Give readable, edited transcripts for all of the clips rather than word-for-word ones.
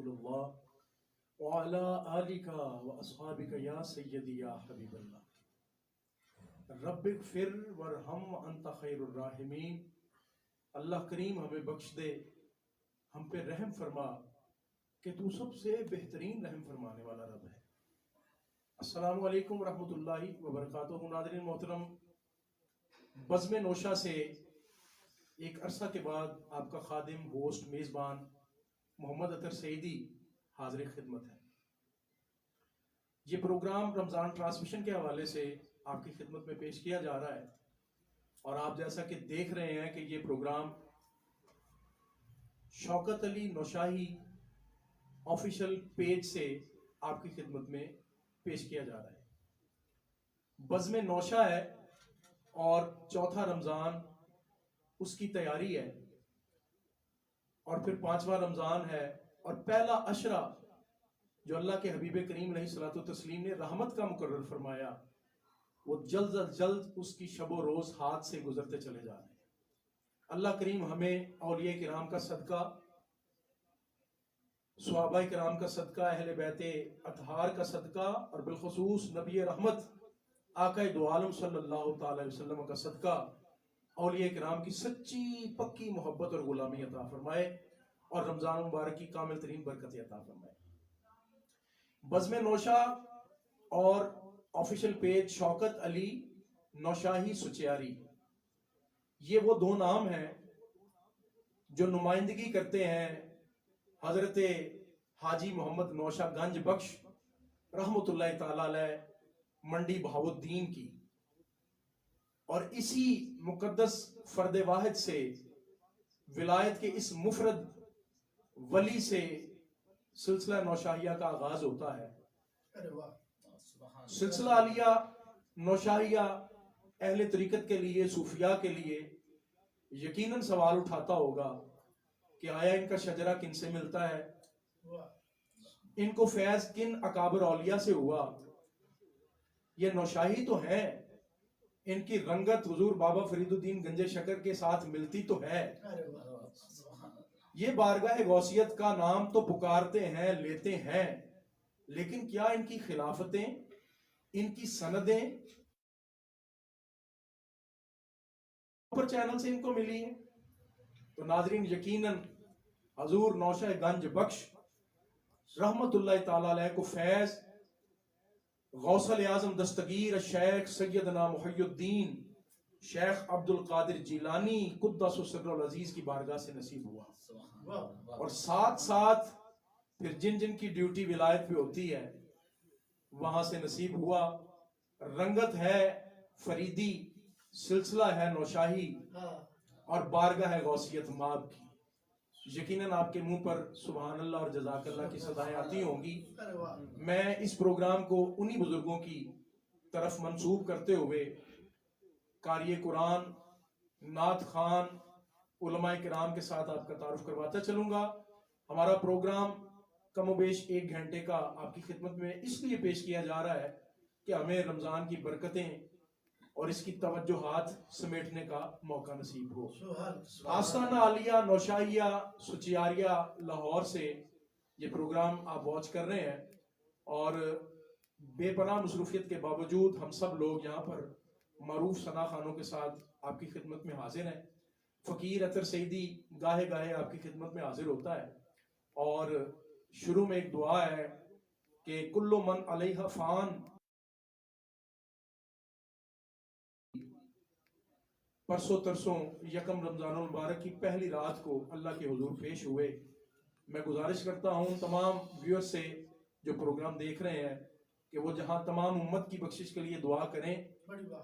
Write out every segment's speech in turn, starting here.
رسول اللہ وعلی آلک و اصحابک یا سیدی یا حبیب اللہ رب اغفر ورحم انت خیر الراحمین۔ اللہ کریم ہمیں بخش دے، ہم پہ رحم فرما کہ تو سب سے بہترین رحم فرمانے والا رب ہے۔ السلام علیکم ورحمۃ اللہ وبرکاتہ۔ ناظرین محترم، بزم نوشہ سے ایک عرصہ کے بعد آپ کا خادم ہوسٹ میزبان محمد اطہر سعیدی حاضر خدمت ہے۔ یہ پروگرام رمضان ٹرانسمیشن کے حوالے سے آپ کی خدمت میں پیش کیا جا رہا ہے، اور آپ جیسا کہ دیکھ رہے ہیں کہ یہ programme Shaukat Ali نوشاہی official page سے آپ کی خدمت میں پیش کیا جا رہا ہے۔ بزم نوشہ ہے اور چوتھا رمضان اس کی تیاری ہے، اور پھر پانچواں رمضان ہے، اور پہلا عشرہ جو اللہ کے حبیب کریم علیہ الصلوۃ والتسلیم نے رحمت کا مقرر فرمایا، وہ جلد از جلد اس کی شب و روز ہاتھ سے گزرتے چلے جا رہے ہیں۔ اللہ کریم ہمیں اولیاء کرام کا صدقہ، صحابہ کرام کا صدقہ، اہل بیت اطہار کا صدقہ، اور بالخصوص نبی رحمت آقا دو عالم صلی اللہ تعالی وسلم کا صدقہ، اولیاء کرام کی سچی پکی محبت اور غلامی عطا فرمائے، اور رمضان مبارک کی کامل ترین برکت عطا فرمائے۔ بزم نوشہ اور آفیشیل پیج شوکت علی نوشاہی سچیاری، یہ وہ دو نام ہیں جو نمائندگی کرتے ہیں حضرت حاجی محمد نوشہ گنج بخش رحمۃ اللہ تعالی علیہ منڈی بہاؤالدین کی، اور اسی مقدس فرد واحد سے ولایت کے اس مفرد ولی سے سلسلہ نوشاہیہ کا آغاز ہوتا ہے۔ سلسلہ عالیہ نوشاہیہ اہل طریقت کے لیے، صوفیاء کے لیے یقیناً سوال اٹھاتا ہوگا کہ آیا ان کا شجرہ کن سے ملتا ہے، ان کو فیض کن اکابر اولیاء سے ہوا؟ یہ نوشاہی تو ہے، ان کی رنگت حضور بابا فرید الدین گنج شکر کے ساتھ ملتی تو ہے، یہ بارگاہ غوثیت کا نام تو پکارتے ہیں، لیتے ہیں، لیکن کیا ان کی خلافتیں، ان کی سندیں پر چینل سے ان کو ملی ہیں؟ تو ناظرین، یقیناً حضور نوشہ گنج بخش رحمت اللہ تعالی علیہ کو فیض غوث اعظم دستگیر الشیخ سیدنا محی الدین شیخ عبد القادر جیلانی قدس سر العزیز کی بارگاہ سے نصیب ہوا، اور ساتھ ساتھ پھر جن جن کی ڈیوٹی ولایت پہ ہوتی ہے وہاں سے نصیب ہوا۔ رنگت ہے فریدی، سلسلہ ہے نوشاہی، اور بارگاہ ہے غوثیت ماب کی۔ یقیناً آپ کے منہ پر سبحان اللہ اور جزاک اللہ کی صدائیں آتی ہوں گی۔ میں اس پروگرام کو انہی بزرگوں کی طرف منسوب کرتے ہوئے قاری قرآن، نعت خان، علماء کرام کے ساتھ آپ کا تعارف کرواتا چلوں گا۔ ہمارا پروگرام کم و بیش 1 گھنٹے کا آپ کی خدمت میں اس لیے پیش کیا جا رہا ہے کہ ہمیں رمضان کی برکتیں اور اس کی توجہات سمیٹنے کا موقع نصیب ہو۔ آستانہ عالیہ نوشاہیہ سچیاریہ لاہور سے یہ پروگرام آپ واچ کر رہے ہیں، اور بے پناہ مصروفیت کے باوجود ہم سب لوگ یہاں پر معروف ثنا خانوں کے ساتھ آپ کی خدمت میں حاضر ہیں۔ فقیر اطہر سعیدی گاہے گاہے آپ کی خدمت میں حاضر ہوتا ہے، اور شروع میں ایک دعا ہے کہ کل من علیہ فان۔ پرسوں ترسوں یکم رمضان المبارک کی پہلی رات کو اللہ کے حضور پیش ہوئے۔ میں گزارش کرتا ہوں تمام ویور سے جو پروگرام دیکھ رہے ہیں کہ وہ جہاں تمام امت کی بخشش کے لیے دعا کریں،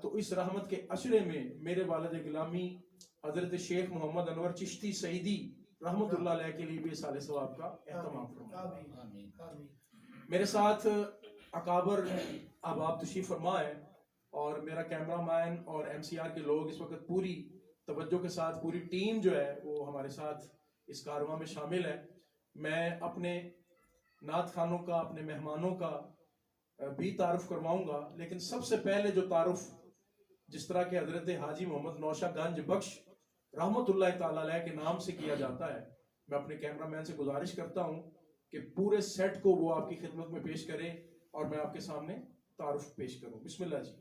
تو اس رحمت کے عشرے میں میرے والد گرامی حضرت شیخ محمد انور چشتی سعیدی رحمت اللہ علیہ کے لیے بھی سال ثواب کا اہتمام فرمائیں۔ میرے ساتھ اکابر احباب تشریف فرما ہے، اور میرا کیمرہ مین اور ایم سی آر کے لوگ اس وقت پوری توجہ کے ساتھ، پوری ٹیم جو ہے وہ ہمارے ساتھ اس کارواں میں شامل ہے۔ میں اپنے نعت خانوں کا، اپنے مہمانوں کا بھی تعارف کرواؤں گا، لیکن سب سے پہلے جو تعارف جس طرح کہ حضرت حاجی محمد نوشہ گنج بخش رحمت اللہ تعالی علیہ کے نام سے کیا جاتا ہے، میں اپنے کیمرہ مین سے گزارش کرتا ہوں کہ پورے سیٹ کو وہ آپ کی خدمت میں پیش کرے اور میں آپ کے سامنے تعارف پیش کروں. بسم اللہ جی.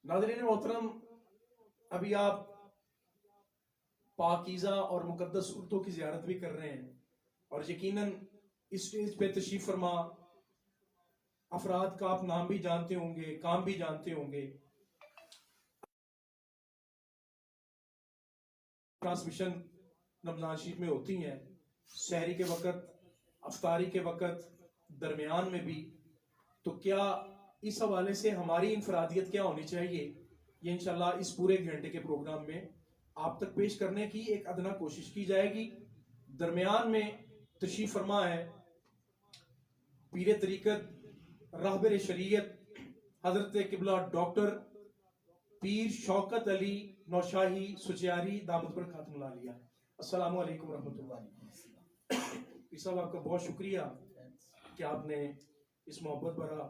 ناظرین محترم، ابھی آپ پاکیزہ اور مقدس صورتوں کی زیارت بھی کر رہے ہیں، اور یقیناً اس سٹیج پہ تشریف فرما افراد کا آپ نام بھی جانتے ہوں گے، کام بھی جانتے ہوں گے. ٹرانسمیشن رمضان شریف میں ہوتی ہیں، سحری کے وقت، افطاری کے وقت، درمیان میں بھی. تو کیا اس حوالے سے ہماری انفرادیت کیا ہونی چاہیے، یہ انشاءاللہ اس پورے گھنٹے کے پروگرام میں آپ تک پیش کرنے کی ایک ادنا کوشش کی جائے گی. درمیان میں تشریف فرما ہے پیر طریقت راہبر شریعت حضرت قبلہ ڈاکٹر پیر شوکت علی نوشاہی سچیاری دامت برکاتہ العالیہ. السلام علیکم ورحمۃ اللہ. پیر صاحب آپ کا بہت شکریہ کہ آپ نے اس محبت بھرا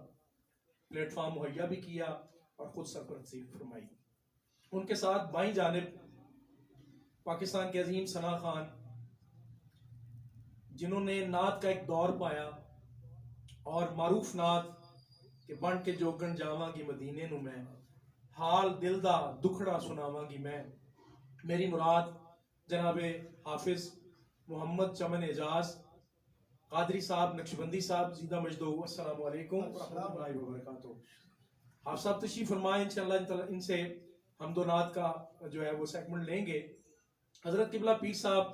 پلیٹ فارم مہیا بھی کیا اور خود سرپرستی فرمائی. ان کے ساتھ بائیں جانب پاکستان کے عظیم ثنا خان، جنہوں نے نعت کا ایک دور پایا اور معروف نعت کہ بن کے جوگن جاواں گی مدینے نو میں، حال دل دا دکھڑا سناواں گی میں. میری مراد جناب حافظ محمد چمن اعجاز قادری صاحب نقشبندی صاحب زیدہ مجدو. السلام علیکم ورحمۃ اللہ وبرکاتہ. حافظ صاحب تشریف فرمائیں، انشاءاللہ ان سے حمد و نعت کا جو ہے وہ سیگمنٹ لیں گے. حضرت قبلہ پیر صاحب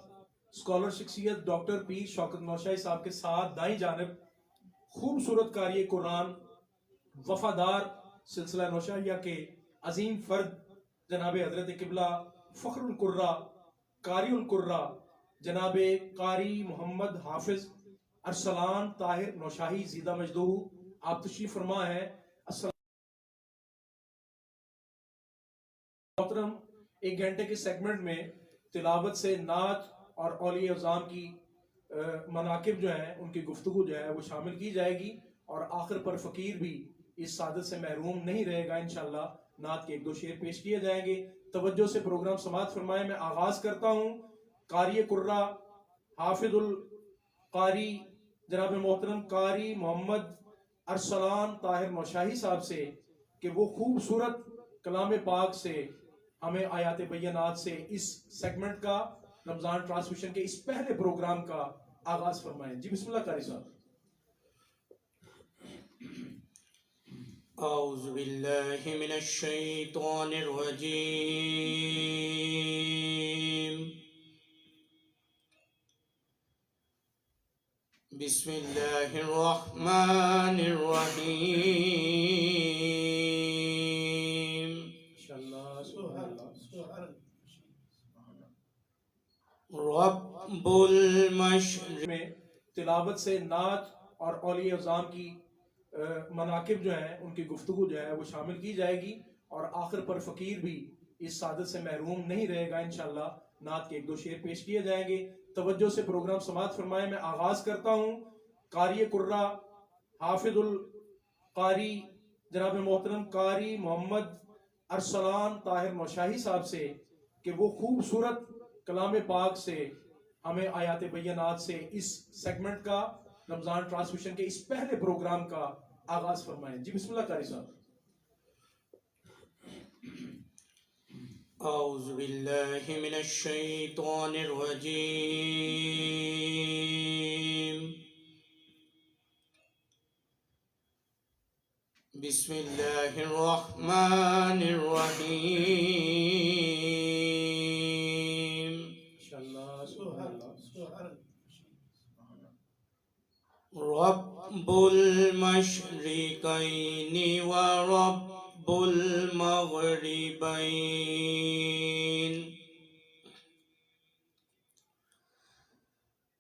اسکالر شخصیت ڈاکٹر پیر شوکت نوشاہی صاحب کے ساتھ دائیں جانب خوبصورت قاری قرآن، وفادار سلسلہ نوشاہیہ کے عظیم فرد جناب حضرت قبلہ فخر القرہ قاری القرہ جناب قاری محمد حافظ ارسلان طاہر نوشاہی زیدہ مجدو. آپ تشریف فرما ہے. السلام محترم، ایک گھنٹے کے سیگمنٹ میں تلاوت سے نعت اور اولیاء اعظام کی مناقب جو ہیں ان کی گفتگو جو ہے وہ شامل کی جائے گی، اور آخر پر فقیر بھی اس سعادت سے محروم نہیں رہے گا. انشاءاللہ نعت کے ایک دو شعر پیش کیے جائیں گے. توجہ سے پروگرام سماعت فرمائیں. میں آغاز کرتا ہوں قاری قرہ حافظ القاری جناب محترم قاری محمد ارسلان طاہر نوشاہی صاحب سے کہ وہ خوبصورت کلام پاک سے ہمیں آیات بینات سے اس سیگمنٹ کا، رمضان ٹرانسمیشن کے اس پہلے پروگرام کا آغاز فرمائیں. جی بسم اللہ قاری صاحب. اعوذ باللہ من الشیطان الرجیم. بسم اللہ الرحمن الرحیم. رب المشرق میں تلاوت سے نعت اور اولیاء اعظام کی مناقب جو ہیں ان کی گفتگو جو ہے وہ شامل کی جائے گی، اور آخر پر فقیر بھی اس سعادت سے محروم نہیں رہے گا. انشاءاللہ نعت کے ایک دو شعر پیش کیے جائیں گے. توجہ سے پروگرام سماعت فرمائیں. میں آغاز کرتا ہوں قاری قرہ حافظ القاری جناب محترم قاری محمد ارسلان طاہر نوشاہی صاحب سے کہ وہ خوبصورت کلام پاک سے ہمیں آیات بینات سے اس سیگمنٹ کا، رمضان ٹرانسمیشن کے اس پہلے پروگرام کا آغاز فرمائیں. جی بسم اللہ قاری صاحب. اعوذ باللہ من الشیطان الرجیم. بسم اللہ الرحمن الرحیم. رب المشرقین ورب المغربین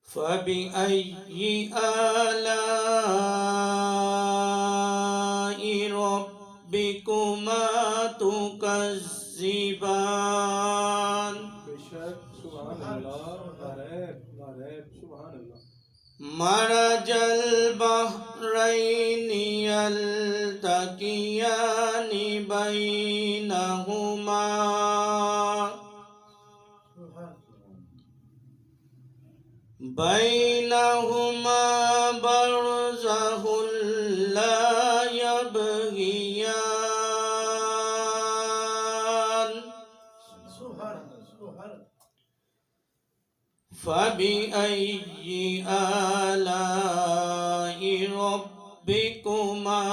فبأي آلاء ربكما تكذبان. بے شک سبحان اللہ، نعرہ نعرہ سبحان اللہ. مرج البحرين يلتقيان بينهما بينهما برزخ لا يبغيان فبأي آلاء ربكما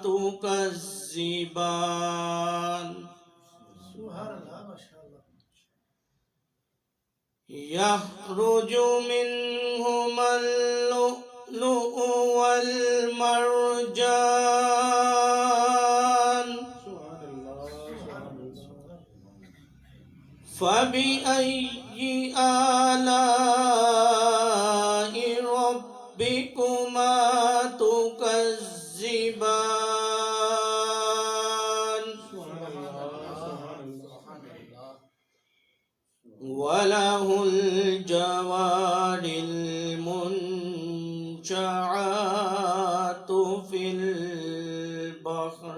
تكذبان يخرج منهما اللؤلؤ والمرجان فبأي آلاء ربكما تكذبان وله الجوار المنشآت في البحر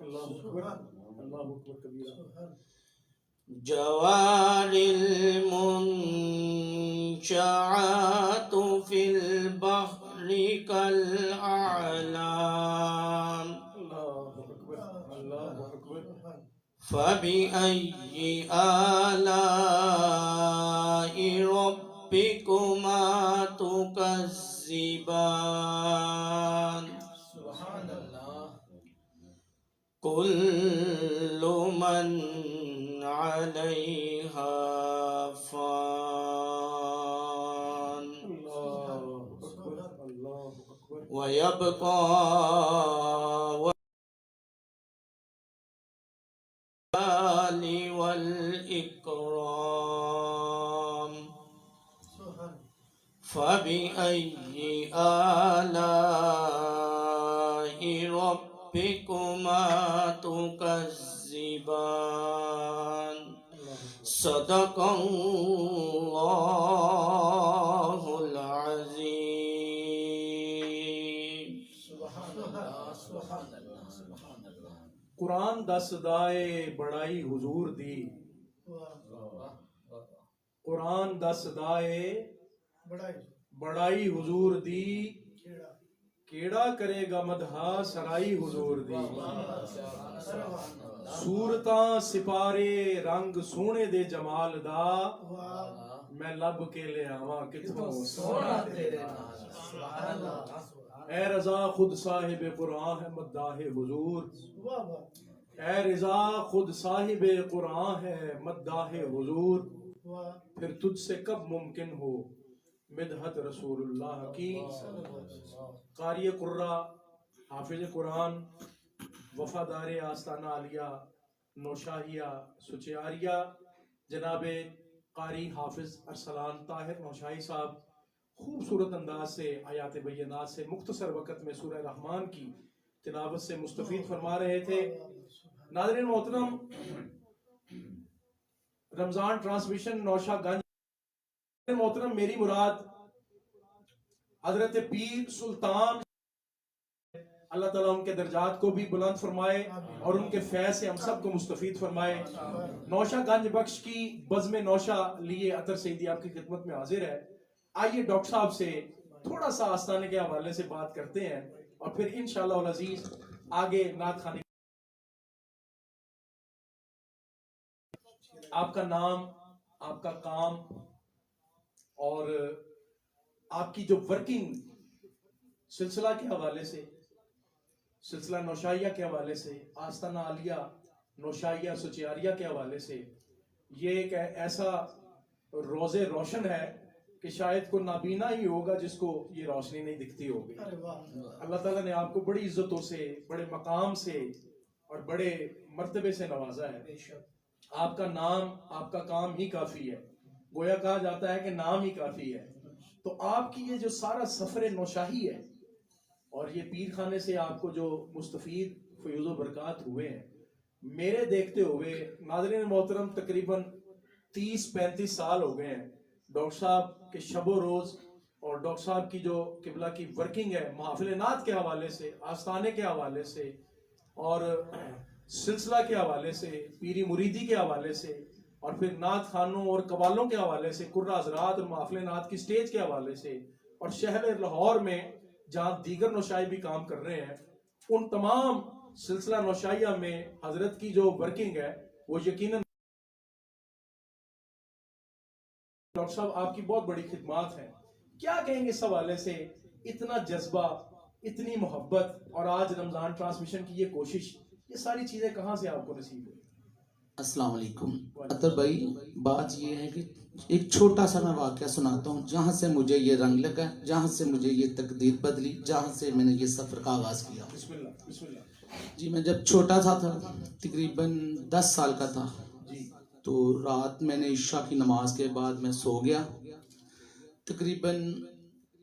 اللہ اکبر کبیرہ جوار المنشآت في البحر كالأعلام اللہ اکبر فبأي آلاء ربكما تكذبان كل من عليها فان ويبقى والإكرام فبأي آلاء ربكما تكذبان صدق الله العظيم قرآن دا صدائے بڑائی حضور دی قرآن دا صدائے بڑائی حضور دی کیڑا کرے گا مدحا سرائی حضور دی صورتاں سپارے رنگ سونے دے جمال دا میں لب کے لے آواں کتھوں سونا تیرے نال اے رضا خود صاحب قرآن ہے مداح حضور اے رضا خود صاحب قرآن ہے مداح حضور پھر تجھ سے کب ممکن ہو مدحت رسول اللہ کی قاری قرہ حافظ قرآن وفادار آستانہ عالیہ نوشاہیہ سچیاریہ جناب قاری حافظ ارسلان طاہر نوشاہی صاحب خوبصورت انداز سے آیات بینات سے مختصر وقت میں سورہ رحمان کی تلاوت سے مستفید فرما رہے تھے. ناظرین محترم، رمضان ٹرانسمیشن نوشہ گنج محترم، میری مراد حضرت پیر سلطان، اللہ تعالیٰ ان کے درجات کو بھی بلند فرمائے اور ان کے فیض سے ہم سب کو مستفید فرمائے. نوشہ گنج بخش کی بزم نوشہ لیے عطر سیدی آپ کی خدمت میں حاضر ہے. آئیے ڈاکٹر صاحب سے تھوڑا سا آستانے کے حوالے سے بات کرتے ہیں اور پھر انشاءاللہ العزیز آگے نعت خانی. آپ کا نام، آپ کا کام اور آپ کی جو ورکنگ سلسلہ کے حوالے سے، سلسلہ نوشائیہ کے حوالے سے، آستانہ عالیہ نوشائیہ سچیاریہ کے حوالے سے، یہ ایک ایسا روز روشن ہے کہ شاید کو نابینا ہی ہوگا جس کو یہ روشنی نہیں دکھتی ہوگی. اللہ تعالیٰ نے آپ کو بڑی عزتوں سے، بڑے مقام سے اور بڑے مرتبے سے نوازا ہے. آپ کا نام، آپ کا کام ہی کافی ہے. گویا کہا جاتا ہے کہ نام ہی کافی ہے. تو آپ کی یہ جو سارا سفر نوشاہی ہے اور یہ پیر خانے سے آپ کو جو مستفید فیوز و برکات ہوئے ہیں، میرے دیکھتے ہوئے ناظرین محترم تقریباً 30-35 سال ہو گئے ہیں ڈاکٹر صاحب کے شب و روز اور ڈاکٹر صاحب کی جو قبلہ کی ورکنگ ہے محافل نعت کے حوالے سے، آستانے کے حوالے سے اور سلسلہ کے حوالے سے، پیری مریدی کے حوالے سے اور پھر نعت خانوں اور قوالوں کے حوالے سے، قرہ حضرات اور محافل نعت کی سٹیج کے حوالے سے، اور شہر لاہور میں جہاں دیگر نوشائی بھی کام کر رہے ہیں، ان تمام سلسلہ نوشائیہ میں حضرت کی جو ورکنگ ہے وہ یقیناً ڈاکٹر صاحب آپ کی بہت بڑی خدمات ہیں. کیا کہیں گے اس حوالے سے؟ اتنا جذبہ، اتنی محبت، اور آج رمضان ٹرانسمیشن کی یہ کوشش، یہ ساری چیزیں کہاں سے آپ کو نصیب ہوئی؟ السلام علیکم. اطہر بھائی، بات یہ ہے کہ ایک چھوٹا سا میں واقعہ سناتا ہوں جہاں سے مجھے یہ رنگ لگا، جہاں سے مجھے یہ تقدیر بدلی، جہاں سے میں نے یہ سفر کا آغاز کیا. بسم اللہ بسم اللہ. جی، میں جب چھوٹا تھا تقریباً 10 سال کا تھا، جی تو رات میں نے عشاء کی نماز کے بعد میں سو گیا. تقریباً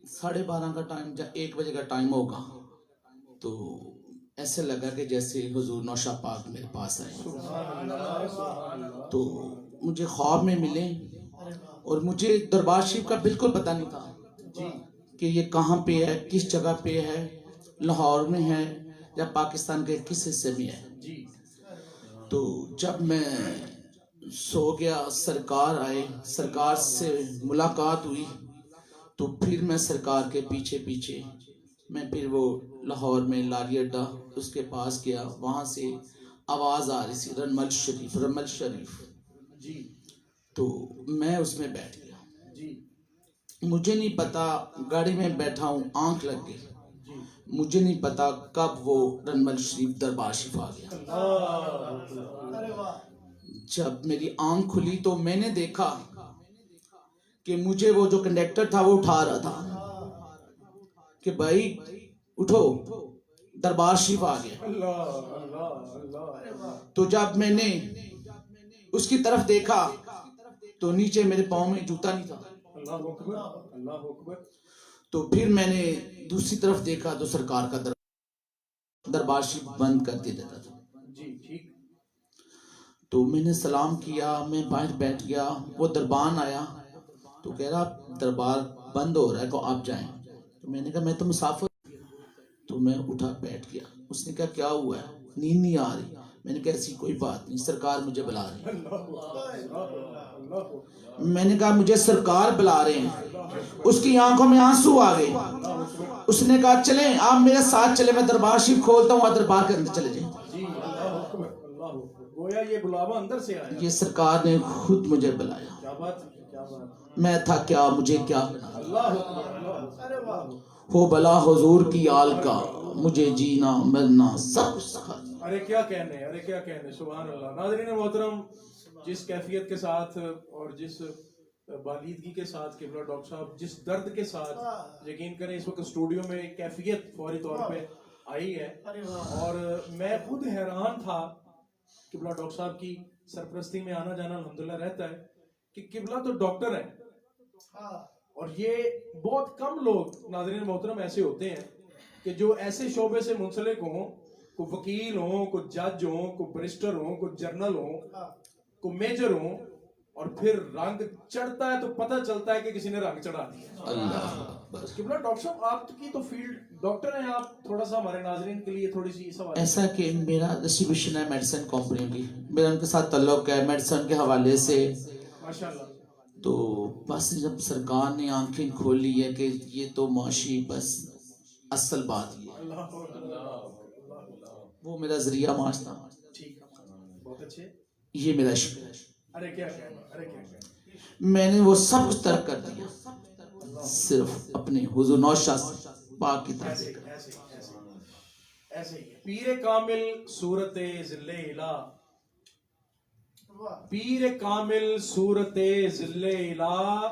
12:30 کا ٹائم یا 1 بجے کا ٹائم ہوگا، تو ایسے لگا کہ جیسے حضور نوشا پاک میرے پاس آئے. تو مجھے خواب میں ملے، اور مجھے دربار شریف کا بالکل پتہ نہیں تھا کہ یہ کہاں پہ ہے، کس جگہ پہ ہے، لاہور میں ہے یا پاکستان کے کس حصے میں ہے. تو جب میں سو گیا، سرکار آئے، سرکار سے ملاقات ہوئی، تو پھر میں سرکار کے پیچھے پیچھے میں پھر وہ لاہور میں لاری اڈا اس کے پاس گیا. وہاں سے آواز آ رہی تھی رمل شریف رمل شریف. جی تو میں اس میں بیٹھ گیا. جی مجھے نہیں پتا، گاڑی میں بیٹھا ہوں، آنکھ لگ گئی. جی. مجھے نہیں پتا کب وہ رمل شریف دربار شریف آ گیا. جب میری آنکھ کھلی تو میں نے دیکھا کہ مجھے وہ جو کنڈکٹر تھا وہ اٹھا رہا تھا کہ بھائی اٹھو، دربار شریف آ گیا. اللہ اللہ اللہ. تو جب میں نے اس کی طرف دیکھا تو نیچے میرے پاؤں میں جوتا نہیں تھا. اللہ اکبر اللہ اکبر. تو پھر میں نے دوسری طرف دیکھا تو سرکار کا دربار شریف بند کر دیا جاتا تھا. جی ٹھیک. تو میں نے سلام کیا، میں باہر بیٹھ گیا. وہ دربان آیا تو کہہ رہا دربار بند ہو رہا ہے تو آپ جائیں. تو میں نے کہا میں تو مسافر. تو میں اٹھا بیٹھ گیا. اس نے کہا کیا ہوا ہے، نیند نہیں آ رہی؟ میں نے کہا ایسی کوئی بات نہیں، سرکار مجھے بلا رہے ہیں. میں نے کہا مجھے سرکار بلا رہے ہیں. اس کی آنکھوں میں آنسو آ گئے. اس نے کہا چلیں آپ میرے ساتھ چلیں، میں دربار شریف کھولتا ہوں، آپ دربار کے اندر چلے جائیں. جی اللہ اکبر اللہ اکبر. گویا یہ بلاوا اندر سے آیا. یہ سرکار نے خود مجھے بلایا. کیا بات کیا بات. میں تھا کیا، مجھے کیا بنا. اللہ اکبر. ہو بلا حضور کی آل کا، مجھے جینا مرنا سب سکھا. ارے کیا کہنے، ارے کیا کہنے. سبحان اللہ. ناظرین محترم، جس کیفیت کے ساتھ اور جس بالیدگی کے ساتھ قبلہ ڈاکٹر صاحب جس درد کے ساتھ، یقین کریں اس وقت اسٹوڈیو میں ایک کیفیت فوری طور پہ آئی ہے، اور میں خود حیران تھا. قبلہ ڈاکٹر صاحب کی سرپرستی میں آنا جانا الحمدللہ رہتا ہے کہ قبلہ تو ڈاکٹر ہیں، اور یہ بہت کم لوگ ناظرین محترم ایسے ہوتے ہیں کہ جو ایسے شعبے سے منسلک ہوں، کوئی وکیل ہوں، کوئی جج ہوں، کوئی بریسٹر ہوں، کوئی جرنل ہوں، کوئی میجر ہوں، اور پھر رنگ چڑھتا ہے تو پتہ چلتا ہے کہ کسی نے رنگ چڑھا دیا. اللہ قبلہ ڈاکٹر صاحب آپ کی تو فیلڈ ڈاکٹر ہیں، آپ تھوڑا سا ہمارے ناظرین کے لیے تھوڑی سی سوال. ایسا کہ میرا ڈسٹریبیوشن ہے میڈیسن کمپنی کی، میرا ان کے ساتھ تعلق ہے میڈیسن کے حوالے سے. ماشاءاللہ. تو بس جب سرکار نے آنکھیں کھولی ہے کہ یہ تو معاشی، بس اصل بات یہ ہے، وہ میرا ذریعہ معاش تھا. ٹھیک، بہت اچھے. یہ میرا عشق ہے. ارے کیا کہنا، ارے کیا کہنا. میں نے وہ سب کچھ ترک کر دیا، صرف اپنے حضور نوشا پاک کی طرف ایسے دیکھا. ایسے ایسے ایسے ہی پیر کامل صورت ذل الہ، پیر کامل صورت ذل الہ،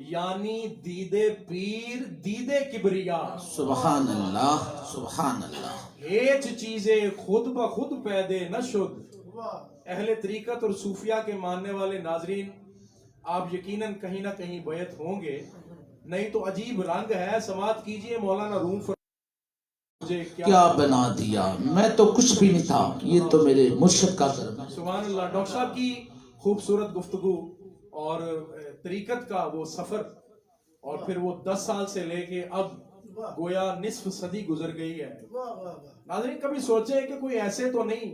یعنی دید پیر دید کبریا. سبحان اللہ سبحان اللہ. ہیچ چیزیں خود بخود پیدے نہ شد. اہل طریقت اور صوفیہ کے ماننے والے ناظرین، آپ یقیناً کہیں نہ کہیں بیعت ہوں گے، نہیں تو عجیب رنگ ہے. سماعت کیجئے مولانا روم مجھے کیا بنا دیا، میں تو کچھ بھی نہیں تھا، یہ تو میرے مرشد کا کرم ہے. سبحان اللہ. ڈاکٹر صاحب کی خوبصورت گفتگو اور طریقت کا وہ سفر، اور پھر وہ 10 سال سے لے کے اب گویا نصف صدی گزر گئی ہے. ناظرین کبھی سوچیں کہ کوئی ایسے تو نہیں،